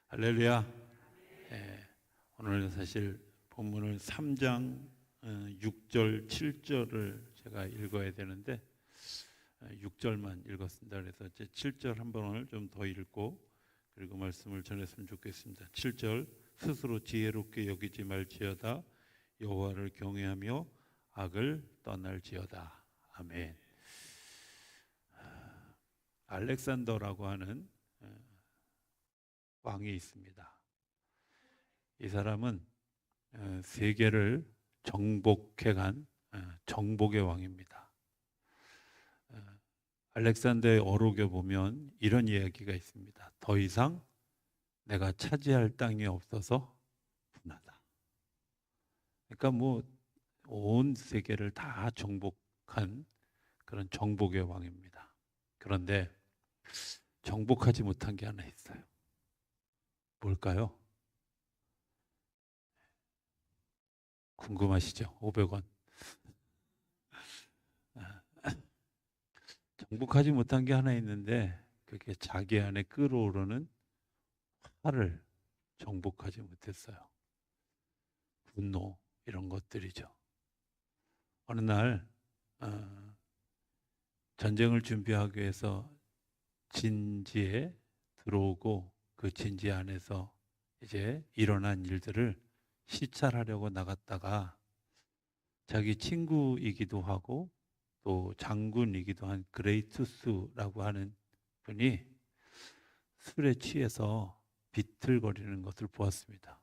할렐루야. 오늘 사실 본문을 3장 6절, 7절을 제가 읽어야 되는데 6절만 읽었습니다. 그래서 이제 7절 한 번을 좀 더 읽고 그리고 말씀을 전했으면 좋겠습니다. 7절, 스스로 지혜롭게 여기지 말지어다. 여호와를 경외하며 악을 떠날지어다. 아멘. 알렉산더라고 하는 왕이 있습니다. 이 사람은 세계를 정복해간 정복의 왕입니다. 알렉산더의 어록에 보면 이런 이야기가 있습니다. 더 이상 내가 차지할 땅이 없어서 분하다. 그러니까 온 세계를 다 정복한 그런 정복의 왕입니다. 그런데 정복하지 못한 게 하나 있어요. 뭘까요? 궁금하시죠? 500원. 정복하지 못한 게 하나 있는데 그게 자기 안에 끓어오르는 화를 정복하지 못했어요. 분노 이런 것들이죠. 어느 날 전쟁을 준비하기 위해서 진지에 들어오고 그 진지 안에서 이제 일어난 일들을 시찰하려고 나갔다가 자기 친구이기도 하고 또 장군이기도 한 그레이투스라고 하는 분이 술에 취해서 비틀거리는 것을 보았습니다.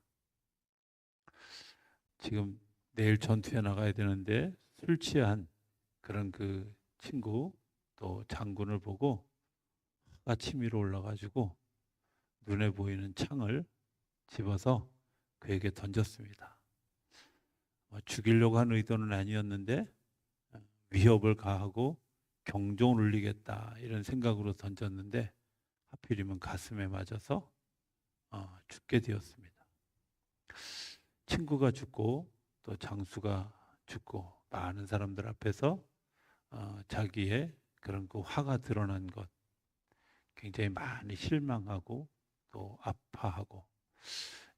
지금 내일 전투에 나가야 되는데 술 취한 그런 그 친구 또 장군을 보고 화가 치밀어 올라가지고 눈에 보이는 창을 집어서 그에게 던졌습니다. 죽이려고 한 의도는 아니었는데 위협을 가하고 경종을 울리겠다 이런 생각으로 던졌는데 하필이면 가슴에 맞아서 죽게 되었습니다. 친구가 죽고 또 장수가 죽고 많은 사람들 앞에서 자기의 그런 그 화가 드러난 것 굉장히 많이 실망하고 또 아파하고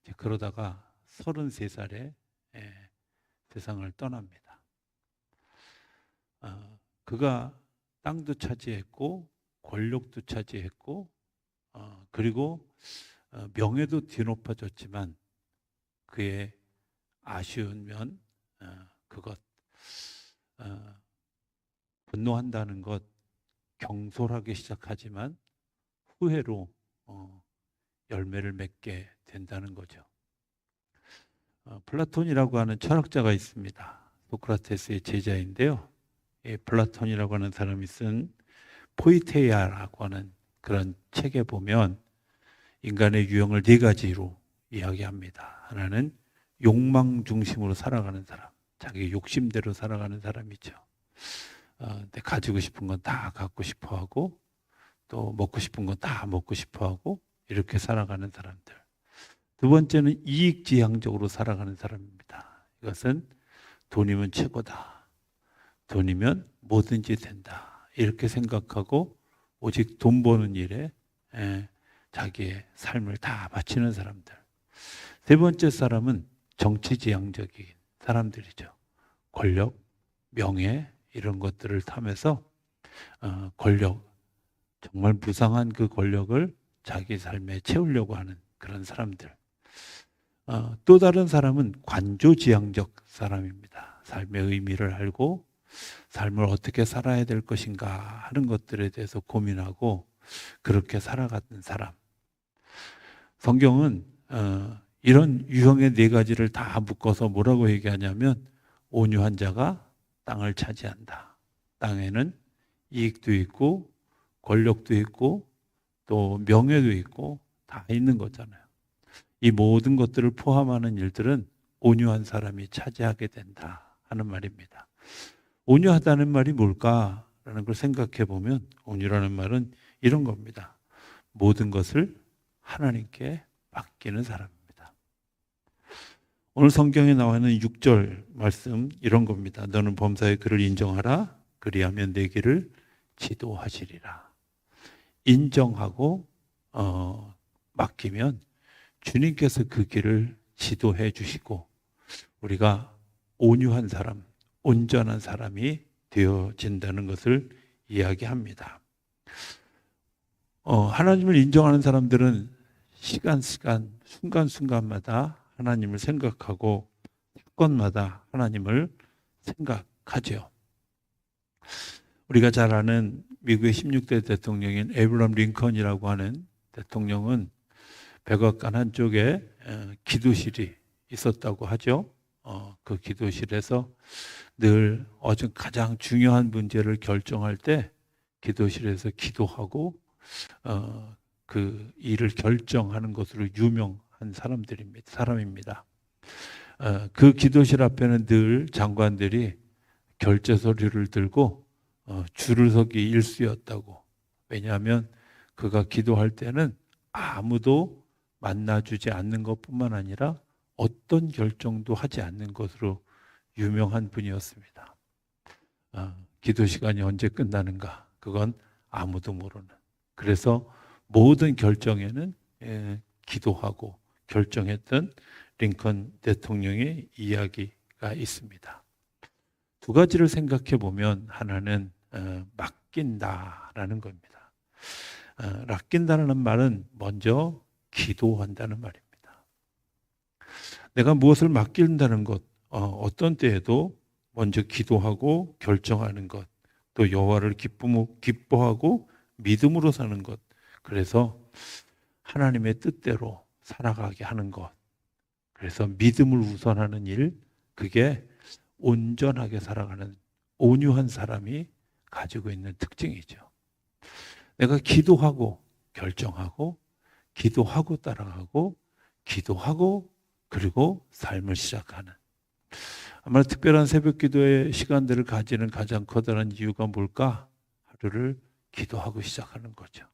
이제 그러다가 33살에 세상을 떠납니다. 그가 땅도 차지했고 권력도 차지했고 그리고 명예도 뒤높아졌지만 그의 아쉬운 면 그것 분노한다는 것 경솔하게 시작하지만 후회로 열매를 맺게 된다는 거죠. 플라톤이라고 하는 철학자가 있습니다. 소크라테스의 제자인데요. 플라톤이라고 하는 사람이 쓴 포이테이아라고 하는 그런 책에 보면 인간의 유형을 4가지로 이야기합니다. 하나는 욕망 중심으로 살아가는 사람, 자기 욕심대로 살아가는 사람이죠. 가지고 싶은 건 다 갖고 싶어 하고 또 먹고 싶은 건 다 먹고 싶어 하고 이렇게 살아가는 사람들. 두 번째는 이익지향적으로 살아가는 사람입니다. 이것은 돈이면 최고다. 돈이면 뭐든지 된다. 이렇게 생각하고 오직 돈 버는 일에 자기의 삶을 다 바치는 사람들. 세 번째 사람은 정치지향적인 사람들이죠. 권력, 명예 이런 것들을 탐해서 권력, 정말 무상한 그 권력을 자기 삶에 채우려고 하는 그런 사람들. 또 다른 사람은 관조지향적 사람입니다. 삶의 의미를 알고 삶을 어떻게 살아야 될 것인가 하는 것들에 대해서 고민하고 그렇게 살아가는 사람. 성경은 이런 유형의 4가지를 다 묶어서 뭐라고 얘기하냐면 온유한 자가 땅을 차지한다. 땅에는 이익도 있고 권력도 있고 또 명예도 있고 다 있는 거잖아요. 이 모든 것들을 포함하는 일들은 온유한 사람이 차지하게 된다 하는 말입니다. 온유하다는 말이 뭘까라는 걸 생각해 보면 온유라는 말은 이런 겁니다. 모든 것을 하나님께 맡기는 사람입니다. 오늘 성경에 나와 있는 6절 말씀 이런 겁니다. 너는 범사의 그를 인정하라. 그리하면 내 길을 지도하시리라. 인정하고 맡기면 주님께서 그 길을 지도해 주시고 우리가 온유한 사람, 온전한 사람이 되어진다는 것을 이야기합니다. 하나님을 인정하는 사람들은 시간, 순간순간마다 하나님을 생각하고 사건마다 하나님을 생각하죠. 우리가 잘 아는 미국의 16대 대통령인 에이브러함 링컨이라고 하는 대통령은 백악관 한쪽에 기도실이 있었다고 하죠. 그 기도실에서 늘 가장 중요한 문제를 결정할 때 기도실에서 기도하고 그 일을 결정하는 것으로 유명한 사람입니다. 그 기도실 앞에는 늘 장관들이 결제 서류를 들고 줄을 서기 일쑤였다고. 왜냐하면 그가 기도할 때는 아무도 만나주지 않는 것뿐만 아니라 어떤 결정도 하지 않는 것으로 유명한 분이었습니다. 기도 시간이 언제 끝나는가? 그건 아무도 모르는. 그래서 모든 결정에는 기도하고 결정했던 링컨 대통령의 이야기가 있습니다. 두 가지를 생각해 보면 하나는 맡긴다라는 겁니다. 맡긴다는 말은 먼저 기도한다는 말입니다. 내가 무엇을 맡긴다는 것, 어떤 때에도 먼저 기도하고 결정하는 것, 또 여호와를 기뻐하고 믿음으로 사는 것, 그래서 하나님의 뜻대로 살아가게 하는 것, 그래서 믿음을 우선하는 일, 그게 온전하게 살아가는 온유한 사람이 가지고 있는 특징이죠. 내가 기도하고 결정하고 기도하고 따라가고 기도하고 그리고 삶을 시작하는, 아마 특별한 새벽 기도의 시간들을 가지는 가장 커다란 이유가 뭘까? 하루를 기도하고 시작하는 거죠.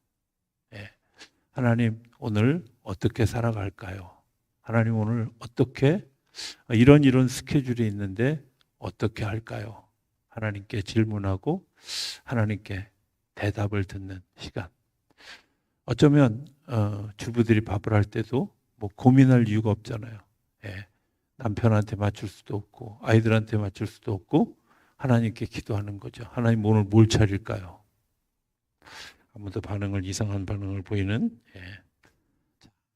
하나님 오늘 어떻게 살아갈까요? 하나님 오늘 어떻게 이런 스케줄이 있는데 어떻게 할까요? 하나님께 질문하고 하나님께 대답을 듣는 시간. 어쩌면 주부들이 밥을 할 때도 뭐 고민할 이유가 없잖아요. 남편한테 맞출 수도 없고 아이들한테 맞출 수도 없고 하나님께 기도하는 거죠. 하나님 오늘 뭘 차릴까요? 아무도 이상한 반응을 보이는.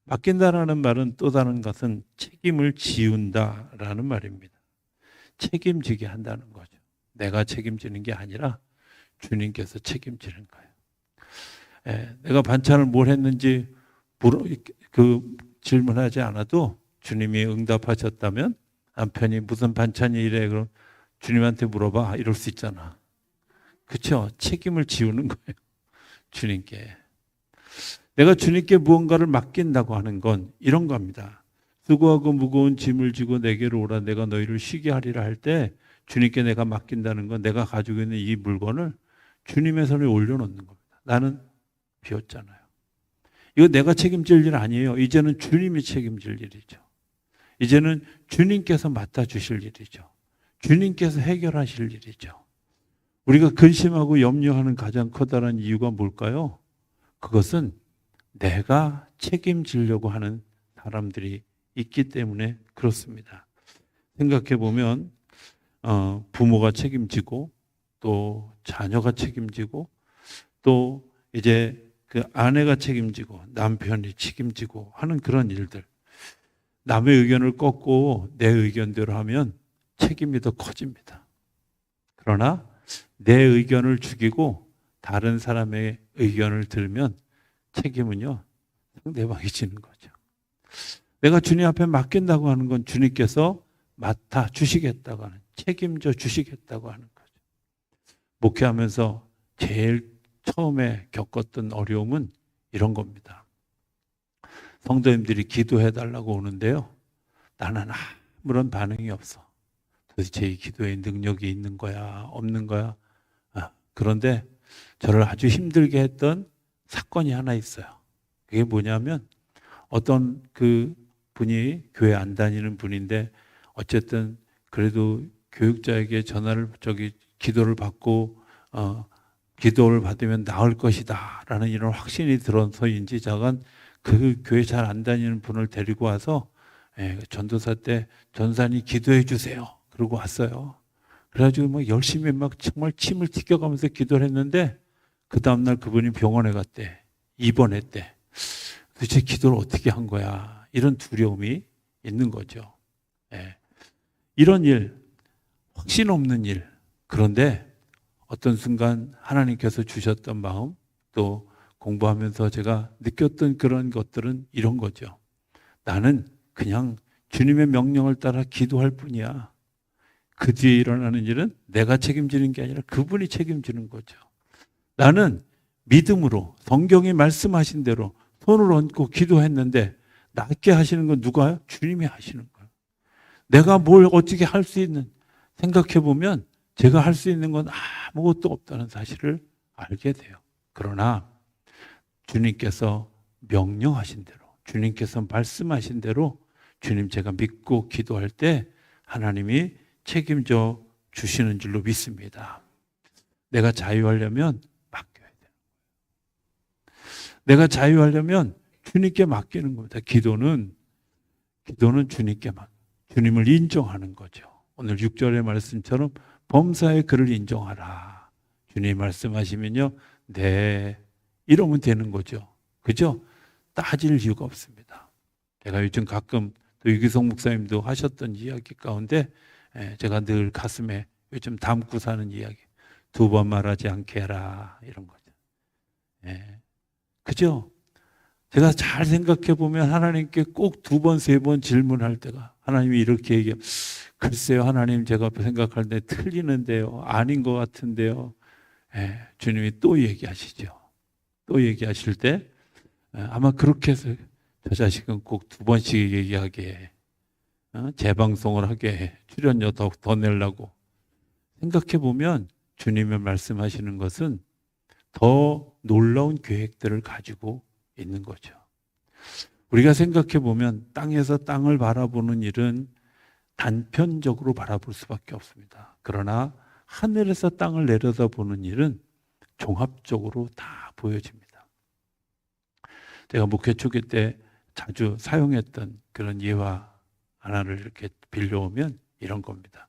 맡긴다라는 말은 또 다른 것은 책임을 지운다라는 말입니다. 책임지게 한다는 거죠. 내가 책임지는 게 아니라 주님께서 책임지는 거예요. 내가 반찬을 뭘 했는지 질문하지 않아도 주님이 응답하셨다면, 남편이 무슨 반찬이 이래 그럼 주님한테 물어봐 이럴 수 있잖아. 그렇죠? 책임을 지우는 거예요. 주님께. 내가 주님께 무언가를 맡긴다고 하는 건 이런 겁니다. 수고하고 무거운 짐을 지고 내게로 오라 내가 너희를 쉬게 하리라 할 때 주님께 내가 맡긴다는 건 내가 가지고 있는 이 물건을 주님의 손에 올려놓는 겁니다. 나는 비웠잖아요. 이거 내가 책임질 일 아니에요. 이제는 주님이 책임질 일이죠. 이제는 주님께서 맡아주실 일이죠. 주님께서 해결하실 일이죠. 우리가 근심하고 염려하는 가장 커다란 이유가 뭘까요? 그것은 내가 책임지려고 하는 사람들이 있기 때문에 그렇습니다. 생각해 보면 부모가 책임지고 또 자녀가 책임지고 또 이제 그 아내가 책임지고 남편이 책임지고 하는 그런 일들, 남의 의견을 꺾고 내 의견대로 하면 책임이 더 커집니다. 그러나 내 의견을 죽이고 다른 사람의 의견을 들면 책임은요 상대방이 지는 거죠. 내가 주님 앞에 맡긴다고 하는 건 주님께서 맡아 주시겠다고 하는, 책임져 주시겠다고 하는 거죠. 목회하면서 제일 처음에 겪었던 어려움은 이런 겁니다. 성도님들이 기도해 달라고 오는데요, 나는 아무런 반응이 없어. 도대체 이 기도에 능력이 있는 거야, 없는 거야? 그런데 저를 아주 힘들게 했던 사건이 하나 있어요. 그게 뭐냐면 어떤 그 분이 교회 안 다니는 분인데 어쨌든 그래도 교육자에게 기도를 받고 기도를 받으면 나을 것이다라는 이런 확신이 들어서인지 저건 그 교회 잘 안 다니는 분을 데리고 와서 전도사 때 전사님 기도해 주세요. 그러고 왔어요. 그래가지고 막 열심히 막 정말 침을 튀겨가면서 기도를 했는데 그 다음날 그분이 병원에 갔대. 입원했대. 도대체 기도를 어떻게 한 거야? 이런 두려움이 있는 거죠. 이런 일, 확신 없는 일. 그런데 어떤 순간 하나님께서 주셨던 마음, 또 공부하면서 제가 느꼈던 그런 것들은 이런 거죠. 나는 그냥 주님의 명령을 따라 기도할 뿐이야. 그 뒤에 일어나는 일은 내가 책임지는 게 아니라 그분이 책임지는 거죠. 나는 믿음으로 성경이 말씀하신 대로 손을 얹고 기도했는데 낫게 하시는 건 누가요? 주님이 하시는 거예요. 내가 뭘 어떻게 할 수 있는, 생각해 보면 제가 할 수 있는 건 아무것도 없다는 사실을 알게 돼요. 그러나 주님께서 명령하신 대로, 주님께서 말씀하신 대로 주님 제가 믿고 기도할 때 하나님이 책임져 주시는 줄로 믿습니다. 내가 자유하려면 맡겨야 돼요. 내가 자유하려면 주님께 맡기는 겁니다. 기도는 주님께 주님을 인정하는 거죠. 오늘 6절의 말씀처럼 범사에 그를 인정하라. 주님 말씀하시면요. 네. 이러면 되는 거죠. 그죠? 따질 이유가 없습니다. 제가 요즘 가끔 또 유기성 목사님도 하셨던 이야기 가운데 제가 늘 가슴에 요즘 담고 사는 이야기. 2번 말하지 않게 해라. 이런 거죠. 그죠? 제가 잘 생각해 보면 하나님께 꼭 2번, 3번 질문할 때가 하나님이 이렇게 얘기해요. 글쎄요, 하나님 제가 생각할 때 틀리는데요. 아닌 것 같은데요. 주님이 또 얘기하시죠. 또 얘기하실 때 아마 그렇게 해서 저 자식은 꼭 2번씩 얘기하게 재방송을 하게 출연료 더 내려고 생각해 보면 주님의 말씀하시는 것은 더 놀라운 계획들을 가지고 있는 거죠. 우리가 생각해 보면 땅에서 땅을 바라보는 일은 단편적으로 바라볼 수밖에 없습니다. 그러나 하늘에서 땅을 내려다보는 일은 종합적으로 다 보여집니다. 제가 목회 초기 때 자주 사용했던 그런 예화 하나를 이렇게 빌려오면 이런 겁니다.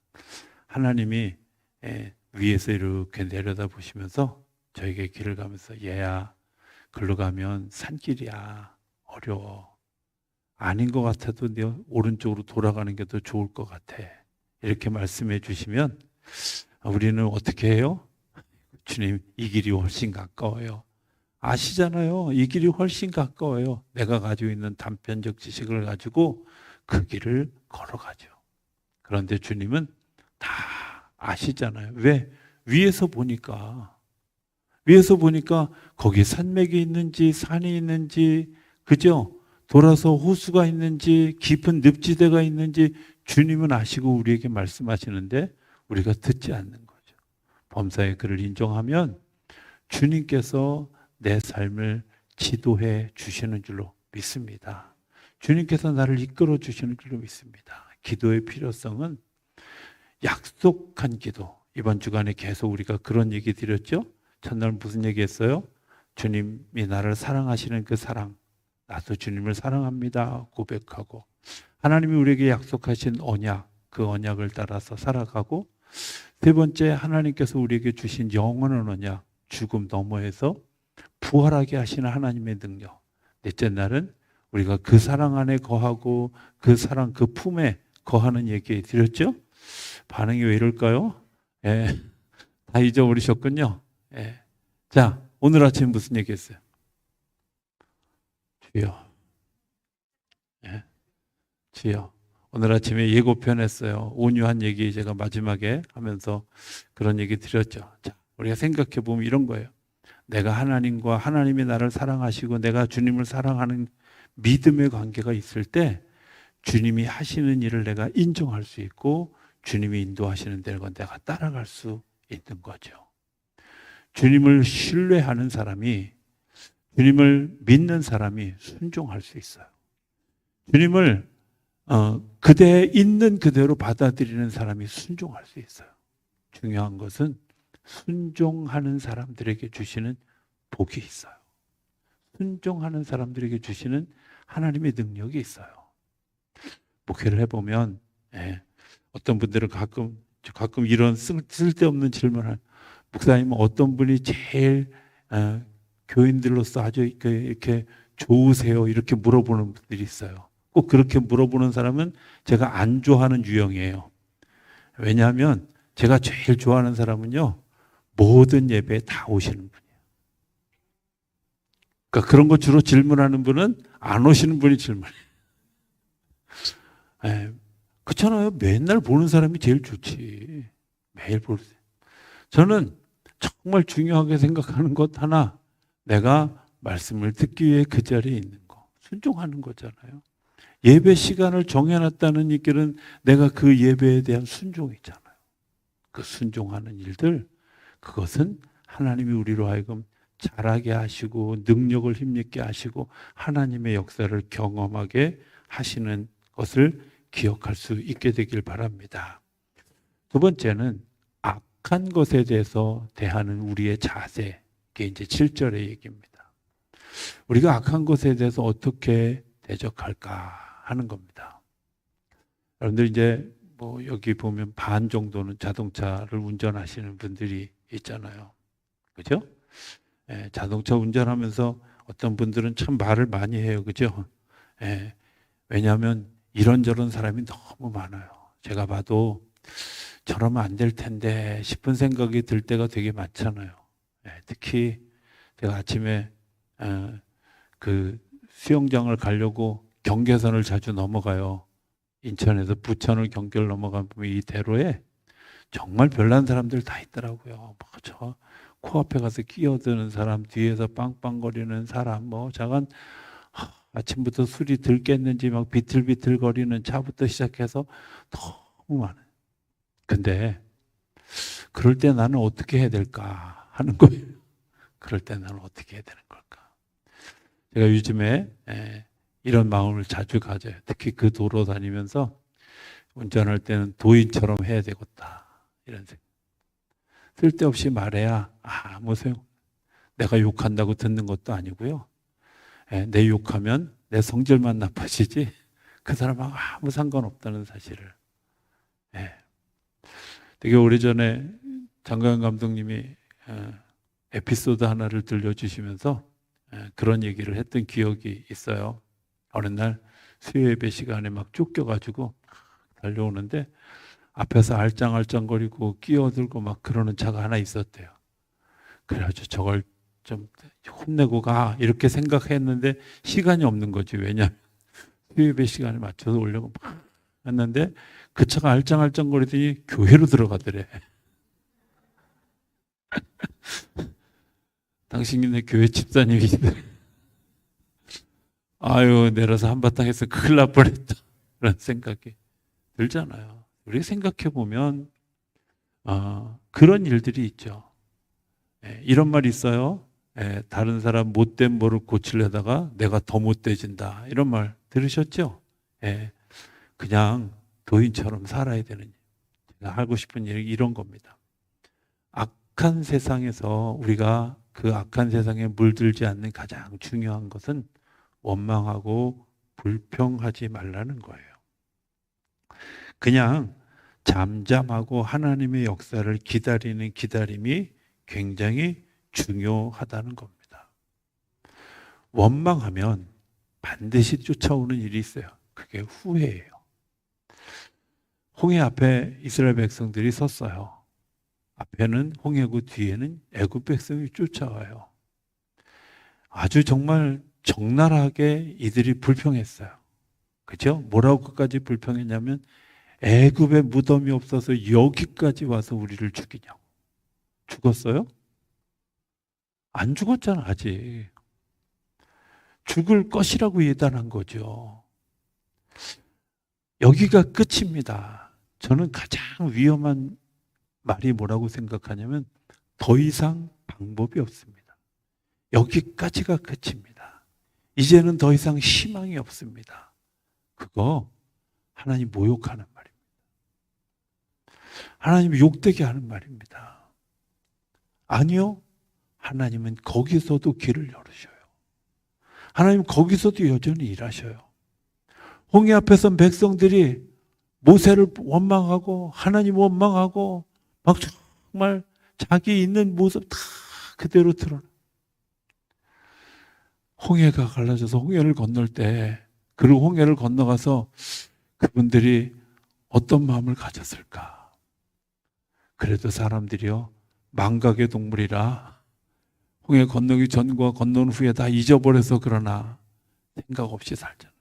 하나님이 위에서 이렇게 내려다보시면서 저에게 길을 가면서 얘야, 글로 가면 산길이야. 어려워. 아닌 것 같아도 네 오른쪽으로 돌아가는 게 더 좋을 것 같아. 이렇게 말씀해 주시면 우리는 어떻게 해요? 주님, 이 길이 훨씬 가까워요. 아시잖아요. 이 길이 훨씬 가까워요. 내가 가지고 있는 단편적 지식을 가지고 그 길을 걸어가죠. 그런데 주님은 다 아시잖아요. 왜? 위에서 보니까 거기 산맥이 있는지 산이 있는지, 그죠? 돌아서 호수가 있는지 깊은 늪지대가 있는지 주님은 아시고 우리에게 말씀하시는데 우리가 듣지 않는 거죠. 범사에 그를 인정하면 주님께서 내 삶을 지도해 주시는 줄로 믿습니다. 주님께서 나를 이끌어 주시는 줄로 믿습니다. 기도의 필요성은 약속한 기도. 이번 주간에 계속 우리가 그런 얘기 드렸죠. 첫날 무슨 얘기했어요? 주님이 나를 사랑하시는 그 사랑, 나도 주님을 사랑합니다 고백하고, 하나님이 우리에게 약속하신 언약, 그 언약을 따라서 살아가고, 세 번째 하나님께서 우리에게 주신 영원한 언약, 죽음 너머에서 부활하게 하시는 하나님의 능력. 넷째 날은 우리가 그 사랑 안에 거하고 그 사랑 그 품에 거하는 얘기 드렸죠. 반응이 왜 이럴까요? 다 잊어버리셨군요. 자, 오늘 아침 무슨 얘기했어요? 주여. 주여. 오늘 아침에 예고편 했어요. 온유한 얘기 제가 마지막에 하면서 그런 얘기 드렸죠. 자, 우리가 생각해 보면 이런 거예요. 내가 하나님과 하나님이 나를 사랑하시고 내가 주님을 사랑하는 믿음의 관계가 있을 때 주님이 하시는 일을 내가 인정할 수 있고 주님이 인도하시는 데를 내가 따라갈 수 있는 거죠. 주님을 신뢰하는 사람이, 주님을 믿는 사람이 순종할 수 있어요. 주님을 그대 있는 그대로 받아들이는 사람이 순종할 수 있어요. 중요한 것은 순종하는 사람들에게 주시는 복이 있어요. 순종하는 사람들에게 주시는 하나님의 능력이 있어요. 목회를 해보면 어떤 분들은 가끔 이런 쓸데없는 질문을, 목사님은 어떤 분이 제일 교인들로서 아주 이렇게 좋으세요? 이렇게 물어보는 분들이 있어요. 꼭 그렇게 물어보는 사람은 제가 안 좋아하는 유형이에요. 왜냐하면 제가 제일 좋아하는 사람은요, 모든 예배에 다 오시는 분이에요. 그러니까 그런 거 주로 질문하는 분은 안 오시는 분이 질문해요. 그렇잖아요. 맨날 보는 사람이 제일 좋지. 매일 볼 때. 저는 정말 중요하게 생각하는 것 하나, 내가 말씀을 듣기 위해 그 자리에 있는 거, 순종하는 거잖아요. 예배 시간을 정해놨다는 얘기는 내가 그 예배에 대한 순종이잖아요. 그 순종하는 일들, 그것은 하나님이 우리로 하여금 잘하게 하시고 능력을 힘있게 하시고 하나님의 역사를 경험하게 하시는 것을 기억할 수 있게 되길 바랍니다. 두 번째는 악한 것에 대해서 대하는 우리의 자세, 이게 이제 7절의 얘기입니다. 우리가 악한 것에 대해서 어떻게 대적할까 하는 겁니다. 여러분들 이제 뭐 여기 보면 반 정도는 자동차를 운전하시는 분들이 있잖아요. 그죠? 자동차 운전하면서 어떤 분들은 참 말을 많이 해요. 그죠? 왜냐하면 이런저런 사람이 너무 많아요. 제가 봐도 저러면 안 될 텐데 싶은 생각이 들 때가 되게 많잖아요. 특히 제가 아침에 그 수영장을 가려고 경계선을 자주 넘어가요. 인천에서 부천을 경계를 넘어가면 이 대로에 정말 별난 사람들 다 있더라고요. 뭐 저 코앞에 가서 끼어드는 사람, 뒤에서 빵빵거리는 사람, 뭐 저건 아침부터 술이 들겠는지 막 비틀비틀거리는 차부터 시작해서 너무 많아요. 근데 그럴 때 나는 어떻게 해야 될까 하는 거예요. 그럴 때 나는 어떻게 해야 되는 걸까? 제가 요즘에 이런 마음을 자주 가져요. 특히 그 도로 다니면서 운전할 때는 도인처럼 해야 되겠다, 이런 생각. 쓸데없이 말해야 아무 소용. 내가 욕한다고 듣는 것도 아니고요. 내 욕하면 내 성질만 나빠지지 그 사람하고 아무 상관없다는 사실을. 되게 오래전에 장가영 감독님이 에피소드 하나를 들려주시면서 그런 얘기를 했던 기억이 있어요. 어느 날 수요예배 시간에 막 쫓겨가지고 달려오는데 앞에서 알짱알짱거리고 끼어들고 막 그러는 차가 하나 있었대요. 그래가지고 저걸 좀 혼내고 가 이렇게 생각했는데 시간이 없는 거지. 왜냐하면 수요예배 시간에 맞춰서 오려고 막 했는데 그 차가 알짱알짱거리더니 교회로 들어가더래. 당신네 교회 집사님이시더래. 아유, 내려서 한바탕 해서 큰일 날 뻔했다, 그런 생각이 들잖아요. 우리 생각해 보면 그런 일들이 있죠. 이런 말 있어요. 다른 사람 못된 뭐를 고치려다가 내가 더 못돼진다, 이런 말 들으셨죠? 그냥 도인처럼 살아야 되는, 제가 하고 싶은 얘기 이런 겁니다. 악한 세상에서 우리가 그 악한 세상에 물들지 않는 가장 중요한 것은 원망하고 불평하지 말라는 거예요. 그냥 잠잠하고 하나님의 역사를 기다리는 기다림이 굉장히 중요하다는 겁니다. 원망하면 반드시 쫓아오는 일이 있어요. 그게 후회예요. 홍해 앞에 이스라엘 백성들이 섰어요. 앞에는 홍해고 뒤에는 애굽 백성이 쫓아와요. 아주 정말 적나라하게 이들이 불평했어요. 그죠? 뭐라고까지 불평했냐면 애굽에 무덤이 없어서 여기까지 와서 우리를 죽이냐고. 죽었어요? 안 죽었잖아, 아직. 죽을 것이라고 예단한 거죠. 여기가 끝입니다. 저는 가장 위험한 말이 뭐라고 생각하냐면 더 이상 방법이 없습니다. 여기까지가 끝입니다. 이제는 더 이상 희망이 없습니다. 그거 하나님 모욕하는 말입니다. 하나님 욕되게 하는 말입니다. 아니요. 하나님은 거기서도 길을 열으셔요. 하나님 거기서도 여전히 일하셔요. 홍해 앞에서 백성들이 모세를 원망하고 하나님 원망하고 막 정말 자기 있는 모습 다 그대로 드러나. 홍해가 갈라져서 홍해를 건널 때 그리고 홍해를 건너가서 그분들이 어떤 마음을 가졌을까? 그래도 사람들이요 망각의 동물이라 홍해 건너기 전과 건넌 후에 다 잊어버려서 그러나 생각 없이 살잖아요.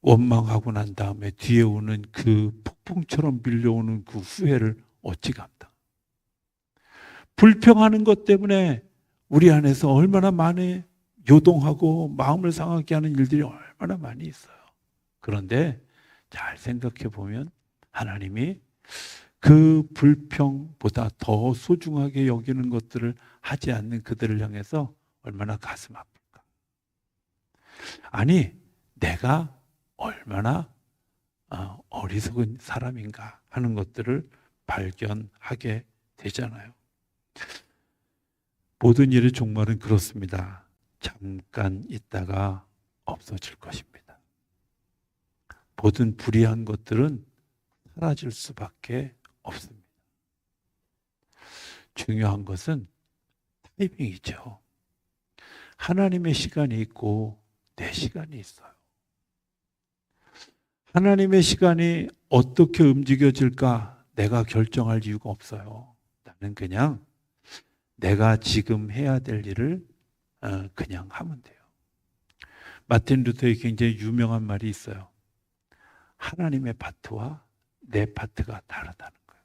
원망하고 난 다음에 뒤에 오는 그 폭풍처럼 밀려오는 그 후회를 어찌 감당. 불평하는 것 때문에 우리 안에서 얼마나 많이 요동하고 마음을 상하게 하는 일들이 얼마나 많이 있어요. 그런데 잘 생각해 보면 하나님이 그 불평보다 더 소중하게 여기는 것들을 하지 않는 그들을 향해서 얼마나 가슴 아플까. 아니 내가 얼마나 어리석은 사람인가 하는 것들을 발견하게 되잖아요. 모든 일의 종말은 그렇습니다. 잠깐 있다가 없어질 것입니다. 모든 불의한 것들은 사라질 수밖에 없습니다. 중요한 것은 타이밍이죠. 하나님의 시간이 있고 내 시간이 있어요. 하나님의 시간이 어떻게 움직여질까 내가 결정할 이유가 없어요. 나는 그냥 내가 지금 해야 될 일을 그냥 하면 돼요. 마틴 루터의 굉장히 유명한 말이 있어요. 하나님의 파트와 내 파트가 다르다는 거예요.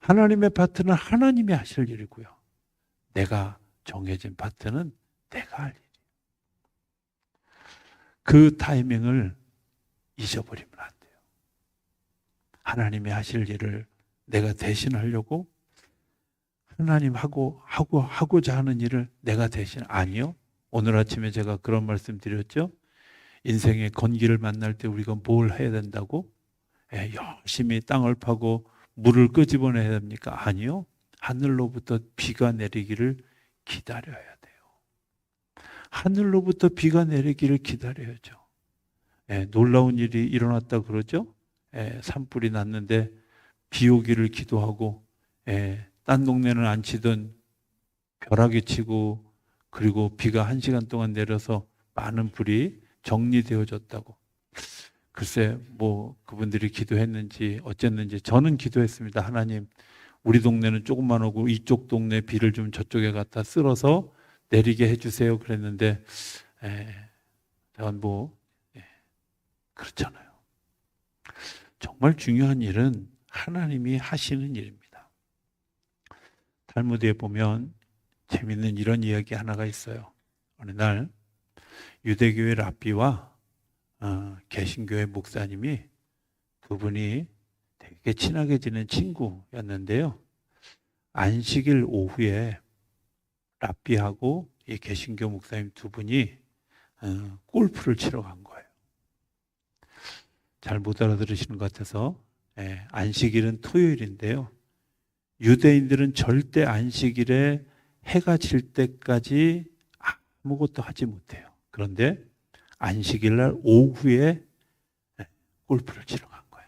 하나님의 파트는 하나님이 하실 일이고요. 내가 정해진 파트는 내가 할 일이에요. 그 타이밍을 잊어버리면 안 돼요. 하나님이 하실 일을 내가 대신 하려고 하나님 하고자 하는 일을 내가 대신 아니요. 오늘 아침에 제가 그런 말씀 드렸죠. 인생의 건기를 만날 때 우리가 뭘 해야 된다고? 열심히 땅을 파고 물을 끄집어내야 됩니까? 아니요. 하늘로부터 비가 내리기를 기다려야 돼요. 하늘로부터 비가 내리기를 기다려야죠. 놀라운 일이 일어났다 그러죠. 산불이 났는데 비 오기를 기도하고 딴 동네는 안 치던 벼락이 치고 그리고 비가 1시간 동안 내려서 많은 불이 정리되어졌다고. 글쎄 뭐 그분들이 기도했는지 어쨌는지 저는 기도했습니다. 하나님 우리 동네는 조금만 오고 이쪽 동네 비를 좀 저쪽에 갖다 쓸어서 내리게 해주세요 그랬는데 전 뭐 그렇잖아요. 정말 중요한 일은 하나님이 하시는 일입니다. 탈무드에 보면 재밌는 이런 이야기 하나가 있어요. 어느 날 유대교회 랍비와 개신교회 목사님이 두 분이 되게 친하게 지낸 친구였는데요. 안식일 오후에 랍비하고 이 개신교 목사님 두 분이 골프를 치러 간 거예요. 잘 못 알아들으시는 것 같아서 안식일은 토요일인데요. 유대인들은 절대 안식일에 해가 질 때까지 아무것도 하지 못해요. 그런데 안식일 날 오후에 골프를 치러 간 거예요.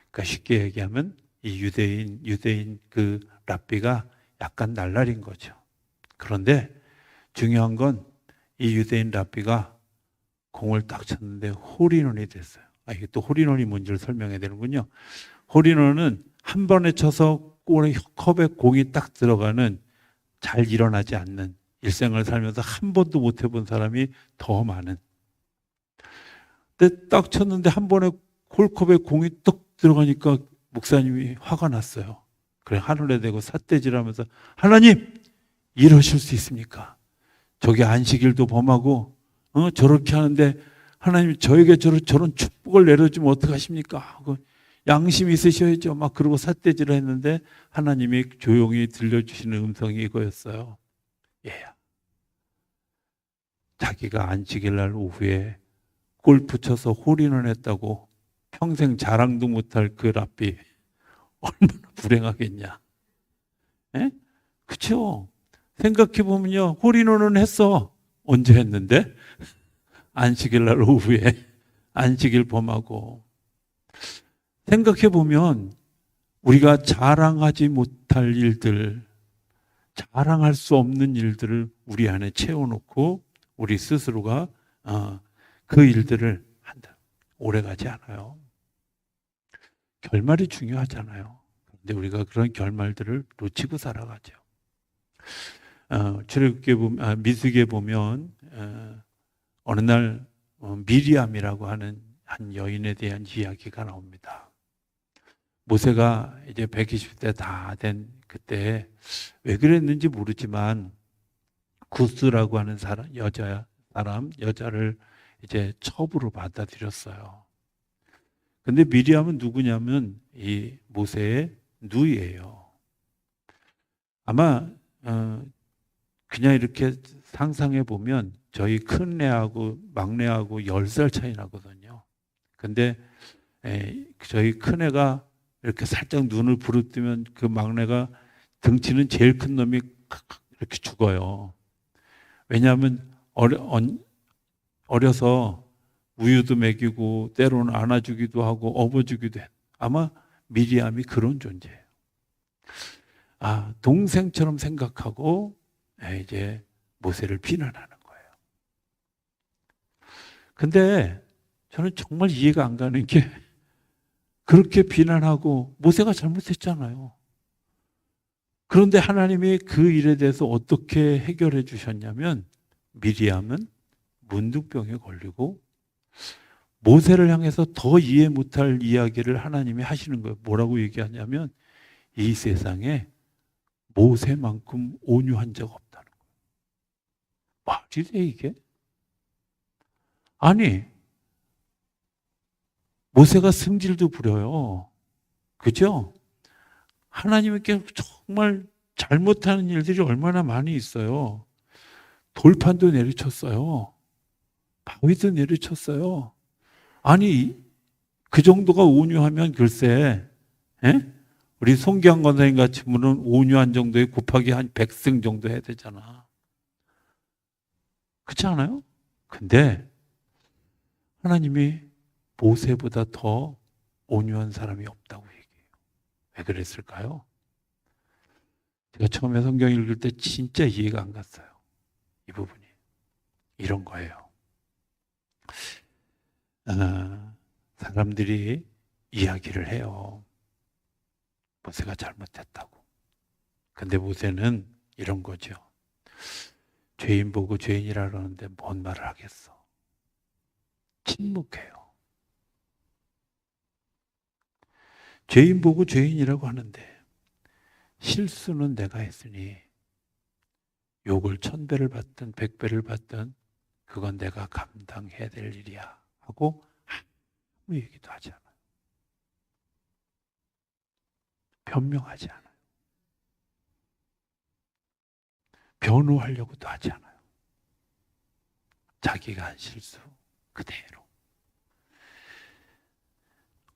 그러니까 쉽게 얘기하면 이 유대인 그 랍비가 약간 날라린 거죠. 그런데 중요한 건 이 유대인 랍비가 공을 딱 쳤는데 홀인원이 됐어요. 이게 또 홀인원이 뭔지를 설명해야 되는군요. 홀인원은 한 번에 쳐서 컵에 공이 딱 들어가는 잘 일어나지 않는 일생을 살면서 한 번도 못 해본 사람이 더 많은. 근데 딱 쳤는데 한 번에 홀컵에 공이 뚝 들어가니까 목사님이 화가 났어요. 그래 하늘에 대고 삿대질하면서 하나님 이러실 수 있습니까? 저게 안식일도 범하고 저렇게 하는데 하나님 저에게 저런 축복을 내려주면 어떡하십니까? 하고 양심이 있으셔야죠. 막 그러고 삿대질을 했는데 하나님이 조용히 들려주시는 음성이 이거였어요. 얘야, 자기가 안식일 날 오후에 골프 쳐서 홀인원 했다고 평생 자랑도 못할 그 랍비 얼마나 불행하겠냐. 예? 그렇죠? 생각해 보면요, 홀인원은 했어. 언제 했는데? 안식일 날 오후에 안식일 범하고. 생각해 보면 우리가 자랑하지 못할 일들, 자랑할 수 없는 일들을 우리 안에 채워놓고 우리 스스로가 그 일들을 한다. 오래가지 않아요. 결말이 중요하잖아요. 근데 우리가 그런 결말들을 놓치고 살아가죠. 출애굽기에 보면, 미스기에 보면 어느 날 미리암이라고 하는 한 여인에 대한 이야기가 나옵니다. 모세가 이제 120대 다 된 그때 왜 그랬는지 모르지만 구스라고 하는 여자를 이제 첩으로 받아들였어요. 근데 미리암은 누구냐면 이 모세의 누이예요. 아마 그냥 이렇게 상상해 보면 저희 큰애하고 막내하고 10살 차이 나거든요. 근데 저희 큰애가 이렇게 살짝 눈을 부릅뜨면 그 막내가 등치는 제일 큰 놈이 이렇게 죽어요. 왜냐하면 어려서 우유도 먹이고 때로는 안아주기도 하고 업어주기도 해. 아마 미리암이 그런 존재예요. 동생처럼 생각하고 이제 모세를 비난하는 거예요. 근데 저는 정말 이해가 안 가는 게 그렇게 비난하고 모세가 잘못했잖아요. 그런데 하나님이 그 일에 대해서 어떻게 해결해 주셨냐면 미리암은 문둥병에 걸리고 모세를 향해서 더 이해 못할 이야기를 하나님이 하시는 거예요. 뭐라고 얘기하냐면 이 세상에 모세만큼 온유한 적 없다는 거예요. 말이 돼 이게? 아니 모세가 승질도 부려요. 그죠? 하나님께 정말 잘못하는 일들이 얼마나 많이 있어요. 돌판도 내리쳤어요. 바위도 내리쳤어요. 아니 그 정도가 온유하면 글쎄 우리 송기환 권사님 같은 분은 온유한 정도에 곱하기 한 100승 정도 해야 되잖아. 그렇지 않아요? 근데 하나님이 모세보다 더 온유한 사람이 없다고 얘기해요. 왜 그랬을까요? 제가 처음에 성경 읽을 때 진짜 이해가 안 갔어요. 이 부분이. 이런 거예요. 사람들이 이야기를 해요. 모세가 잘못했다고. 근데 모세는 이런 거죠. 죄인 보고 죄인이라 그러는데 뭔 말을 하겠어. 침묵해요. 죄인 보고 죄인이라고 하는데 실수는 내가 했으니 욕을 1000배를 받든 100배를 받든 그건 내가 감당해야 될 일이야 하고 아무 얘기도 하지 않아요. 변명하지 않아요. 변호하려고도 하지 않아요. 자기가 한 실수 그대로.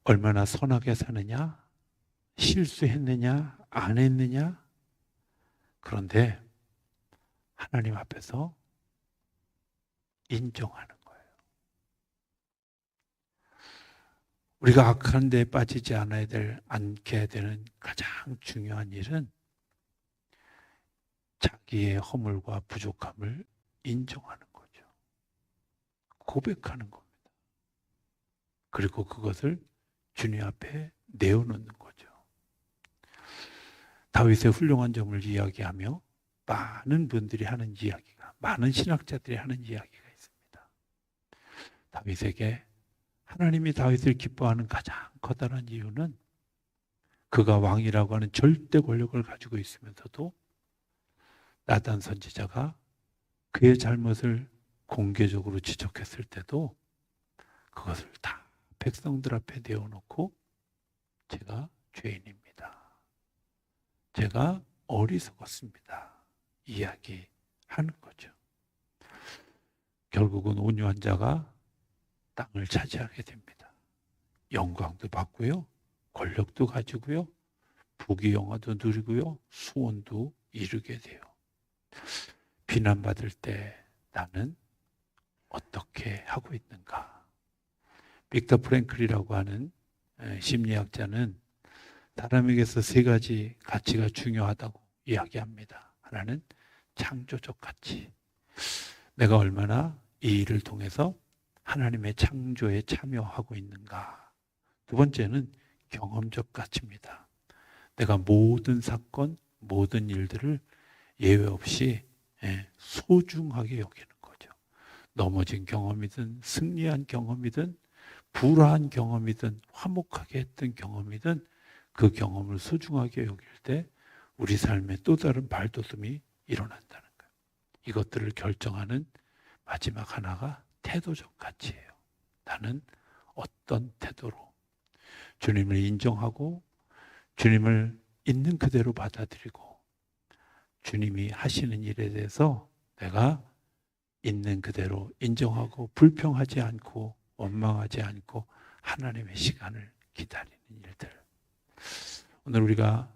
얼마나 선하게 사느냐, 실수했느냐, 안 했느냐. 그런데 하나님 앞에서 인정하는 거예요. 우리가 악한 데에 빠지지 않게 되는 가장 중요한 일은 자기의 허물과 부족함을 인정하는 거죠. 고백하는 겁니다. 그리고 그것을 주님 앞에 내어놓는 거죠. 다윗의 훌륭한 점을 이야기하며 많은 분들이 하는 이야기가, 많은 신학자들이 하는 이야기가 있습니다. 다윗에게 하나님이 다윗을 기뻐하는 가장 커다란 이유는 그가 왕이라고 하는 절대 권력을 가지고 있으면서도 나단 선지자가 그의 잘못을 공개적으로 지적했을 때도 그것을 다 백성들 앞에 내어놓고 제가 죄인입니다. 제가 어리석었습니다. 이야기하는 거죠. 결국은 온유한 자가 땅을 차지하게 됩니다. 영광도 받고요. 권력도 가지고요. 부귀영화도 누리고요. 소원도 이루게 돼요. 비난받을 때 나는 어떻게 하고 있는가? 빅터 프랭클이라고 하는 심리학자는 사람에게서 세 가지 가치가 중요하다고 이야기합니다. 하나는 창조적 가치. 내가 얼마나 이 일을 통해서 하나님의 창조에 참여하고 있는가. 두 번째는 경험적 가치입니다. 내가 모든 사건, 모든 일들을 예외 없이 소중하게 여기는 거죠. 넘어진 경험이든 승리한 경험이든 불화한 경험이든 화목하게 했던 경험이든 그 경험을 소중하게 여길 때 우리 삶에 또 다른 발돋움이 일어난다는 거예요. 이것들을 결정하는 마지막 하나가 태도적 가치예요. 나는 어떤 태도로 주님을 인정하고 주님을 있는 그대로 받아들이고 주님이 하시는 일에 대해서 내가 있는 그대로 인정하고 불평하지 않고 원망하지 않고 하나님의 시간을 기다리는 일들. 오늘 우리가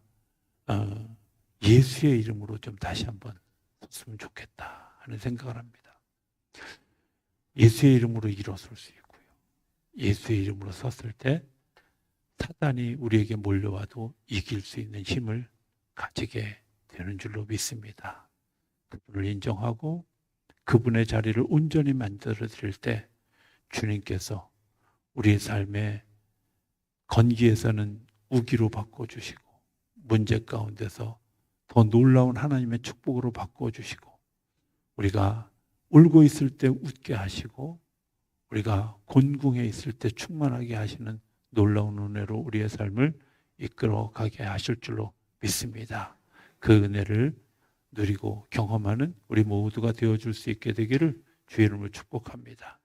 예수의 이름으로 좀 다시 한번 섰으면 좋겠다 하는 생각을 합니다. 예수의 이름으로 일어설 수 있고요. 예수의 이름으로 섰을 때 사단이 우리에게 몰려와도 이길 수 있는 힘을 가지게 되는 줄로 믿습니다. 그분을 인정하고 그분의 자리를 온전히 만들어 드릴 때 주님께서 우리의 삶의 건기에서는 우기로 바꿔주시고 문제 가운데서 더 놀라운 하나님의 축복으로 바꿔주시고 우리가 울고 있을 때 웃게 하시고 우리가 곤궁해 있을 때 충만하게 하시는 놀라운 은혜로 우리의 삶을 이끌어가게 하실 줄로 믿습니다. 그 은혜를 누리고 경험하는 우리 모두가 되어줄 수 있게 되기를 주의 이름으로 축복합니다.